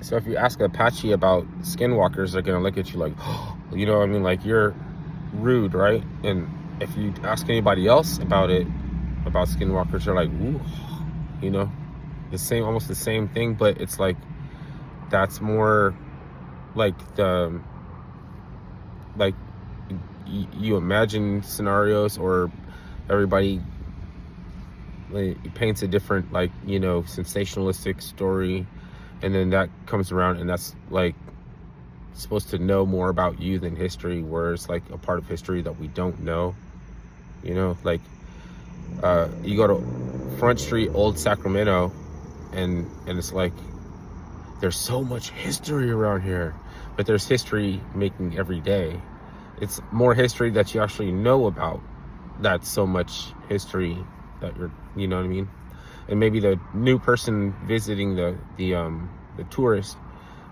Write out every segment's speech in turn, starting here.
So if you ask Apache about skinwalkers, they're gonna look at you like, oh, you know what I mean, like you're rude, right? And if you ask anybody else about skinwalkers, they're like, ooh, you know, almost the same thing, but it's like that's more like you imagine scenarios, or everybody paints a different, like, you know, sensationalistic story, and then that comes around, and that's like supposed to know more about you than history, whereas like a part of history that we don't know, you know, like you go to Front Street, Old Sacramento, and it's like there's so much history around here, but there's history making every day. It's more history that you actually know about. That's so much history that you know what I mean? And maybe the new person visiting the tourist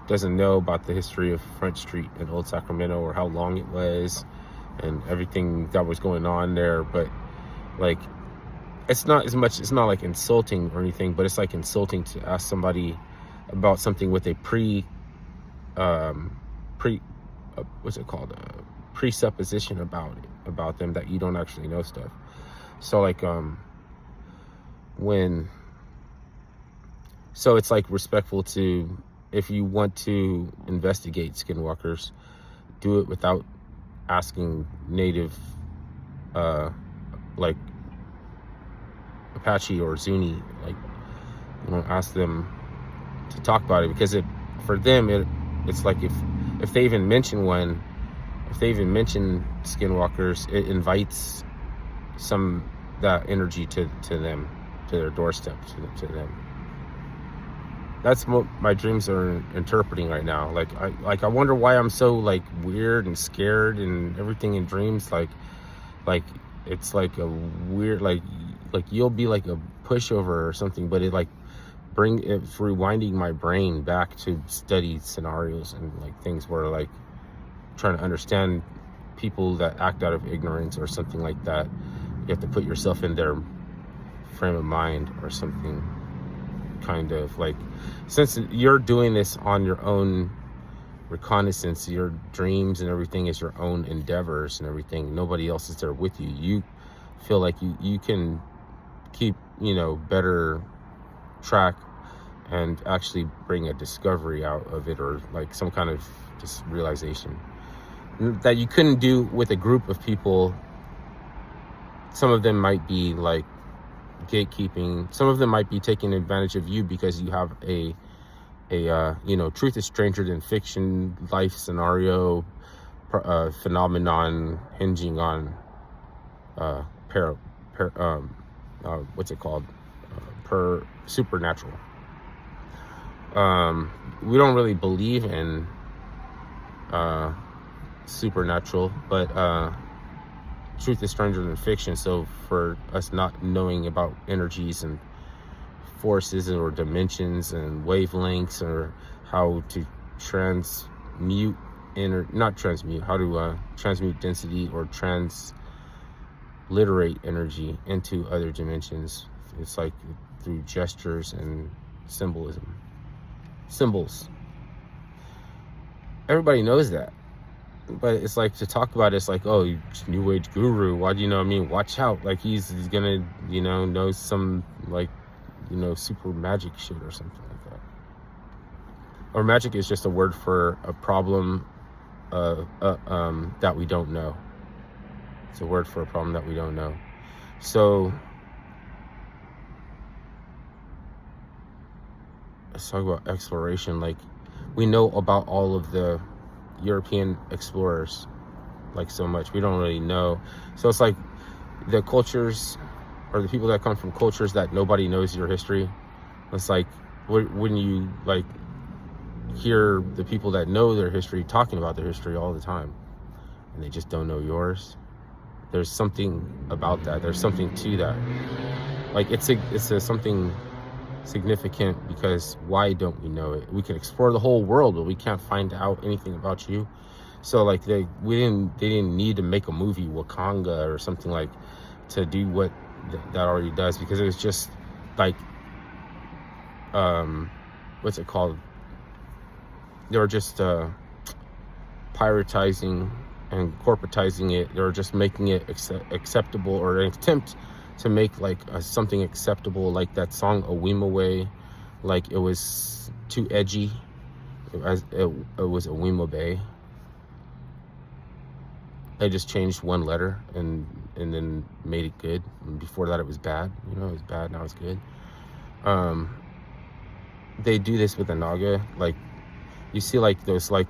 doesn't know about the history of Front Street in Old Sacramento, or how long it was and everything that was going on there. But like, it's not like insulting or anything, but it's like insulting to ask somebody about something with a what's it called, presupposition about them, that you don't actually know stuff. So like so it's like respectful to, if you want to investigate skinwalkers, do it without asking native like Apache or Zuni, like, you know, ask them to talk about it, because for them it's like if they even mention skinwalkers, it invites that energy to them, to their doorstep, to them. That's what my dreams are interpreting right now. Like I wonder why I'm so like weird and scared and everything in dreams. Like it's like a weird, like you'll be like a pushover or something, but it's rewinding my brain back to study scenarios and like things where, like, trying to understand people that act out of ignorance or something like that. You have to put yourself in their frame of mind or something, kind of like, since you're doing this on your own reconnaissance, your dreams and everything is your own endeavors and everything, nobody else is there with you. You feel like you can keep, you know, better track and actually bring a discovery out of it, or like some kind of just realization that you couldn't do with a group of people. Some of them might be like gatekeeping, some of them might be taking advantage of you because you have a you know, truth is stranger than fiction life scenario phenomenon hinging on what's it called, supernatural. We don't really believe in supernatural, but truth is stranger than fiction. So for us not knowing about energies and forces or dimensions and wavelengths, or how to transmute how to transmute density or transliterate energy into other dimensions, it's like through gestures and symbols. Everybody knows that, but it's like, to talk about it's like, oh, new age guru, why do you know what I mean? Watch out, like he's gonna, you know some, like, you know, super magic shit or something like that. Or magic is just a word for a problem that we don't know. It's a word for a problem that we don't know. So let's talk about exploration. Like, we know about all of the European explorers, like, so much. We don't really know. So it's like the cultures, or the people that come from cultures that nobody knows your history. It's like, wouldn't you like hear the people that know their history talking about their history all the time, and they just don't know yours? There's something about that. There's something to that. Like, it's something significant, because why don't we know it? We can explore the whole world, but we can't find out anything about you. So like, they didn't need to make a movie Wakanda or something, like, to do what that already does, because it was just like what's it called, They're just prioritizing and corporatizing it. They're just making it acceptable, or an attempt to make like something acceptable, like that song "Awima Way," like it was too edgy. It was Awima Bay. They just changed one letter and then made it good. And before that, it was bad. You know, it was bad. Now it's good. They do this with the Naga. Like, you see, like those like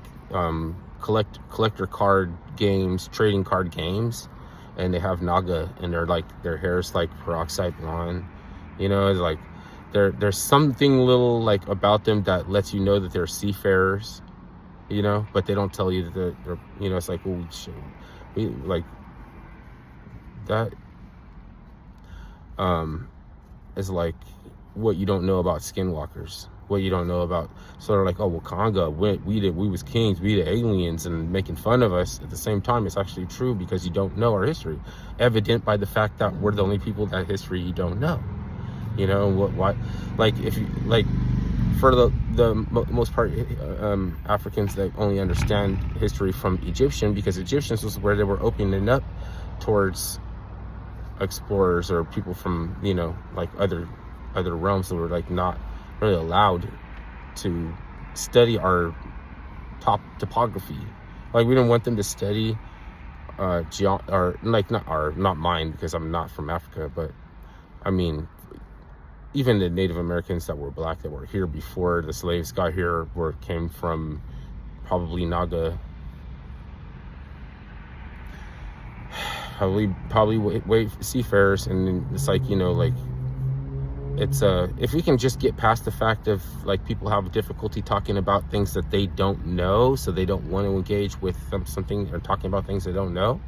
collector card games, trading card games, and they have Naga, and they're like, their hair's like peroxide blonde. You know, it's like there's something little like about them that lets you know that they're seafarers. You know, but they don't tell you that they're, you know, it's like, oh shit, we like that. Is like what you don't know about skinwalkers, what you don't know about sort of like, oh, Wakanda, we was kings, we the aliens, and making fun of us. At the same time, it's actually true because you don't know our history, evident by the fact that we're the only people that history you don't know. You know what like, if you like, for the most part, Africans that only understand history from Egyptian, because Egyptians was where they were opening up towards explorers or people from, you know, like other realms that were like not really allowed to study our topography. Like, we didn't want them to study or like not mine, because I'm not from Africa, but I mean, even the Native Americans that were black that were here before the slaves got here came from probably Naga, probably seafarers. And it's like, you know, like, it's if we can just get past the fact of like people have difficulty talking about things that they don't know, so they don't want to engage with something or talking about things they don't know,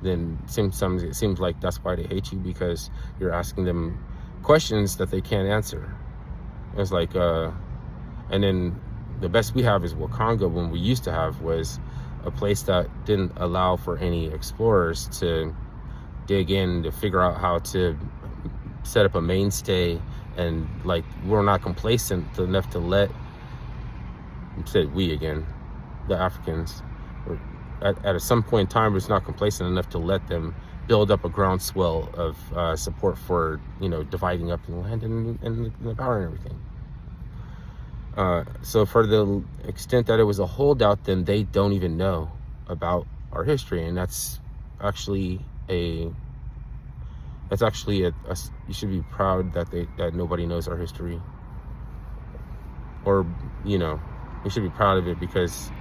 then sometimes it seems like that's why they hate you, because you're asking them questions that they can't answer. It's like and then the best we have is Wakanda. When we used to have was a place that didn't allow for any explorers to dig in to figure out how to set up a mainstay, and like, we're not complacent enough to let, said we again, the Africans, at some point in time, was not complacent enough to let them build up a groundswell of support for, you know, dividing up the land and the power and everything. So for the extent that it was a holdout, then they don't even know about our history, and that's actually a you should be proud that nobody knows our history, or, you know, we should be proud of it, because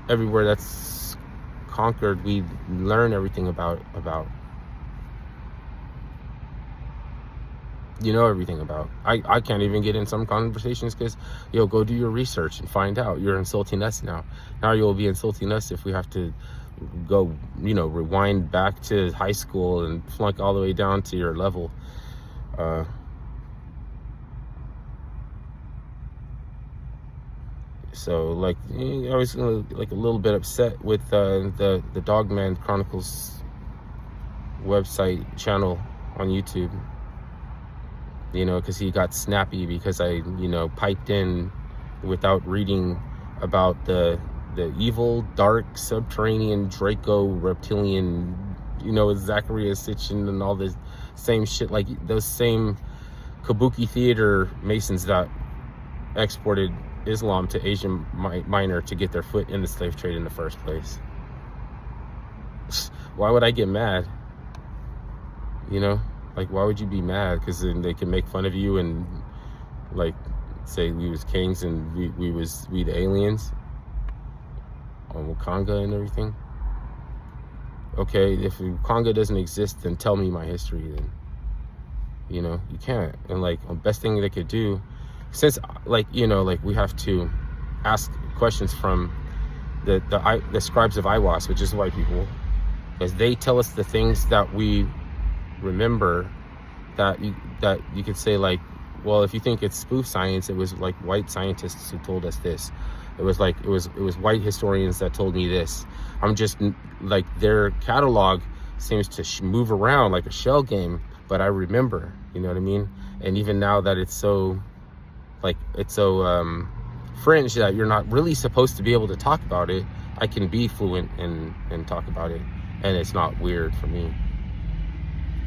everywhere that's conquered, we learn everything about, you know, everything about. I can't even get in some conversations because, go do your research and find out. You're insulting us now. Now you'll be insulting us if we have to go, you know, rewind back to high school and flunk all the way down to your level. So like, I was like a little bit upset with the Dogman Chronicles website channel on YouTube, you know, because he got snappy because I, you know, piped in without reading about the evil, dark, subterranean, Draco, reptilian, you know, Zachariah Sitchin and all this same shit, like those same Kabuki theater masons that exported Islam to Asia Minor to get their foot in the slave trade in the first place. Why would I get mad? You know, like, why would you be mad? Because then they can make fun of you and like say we was kings and we the aliens on Wakanda and everything. Okay, if Wakanda doesn't exist, then tell me my history. Then, you know, you can't. And like, the best thing they could do, since like, you know, like, we have to ask questions from the scribes of Iwas, which is white people, because they tell us the things that we remember, that you could say, like, well, if you think it's spoof science, it was like white scientists who told us this. It was like, it was white historians that told me this. I'm just like, their catalog seems to move around like a shell game, but I remember, you know what I mean? And even now that it's so like it's so fringe that you're not really supposed to be able to talk about it. I can be fluent and talk about it, and it's not weird for me.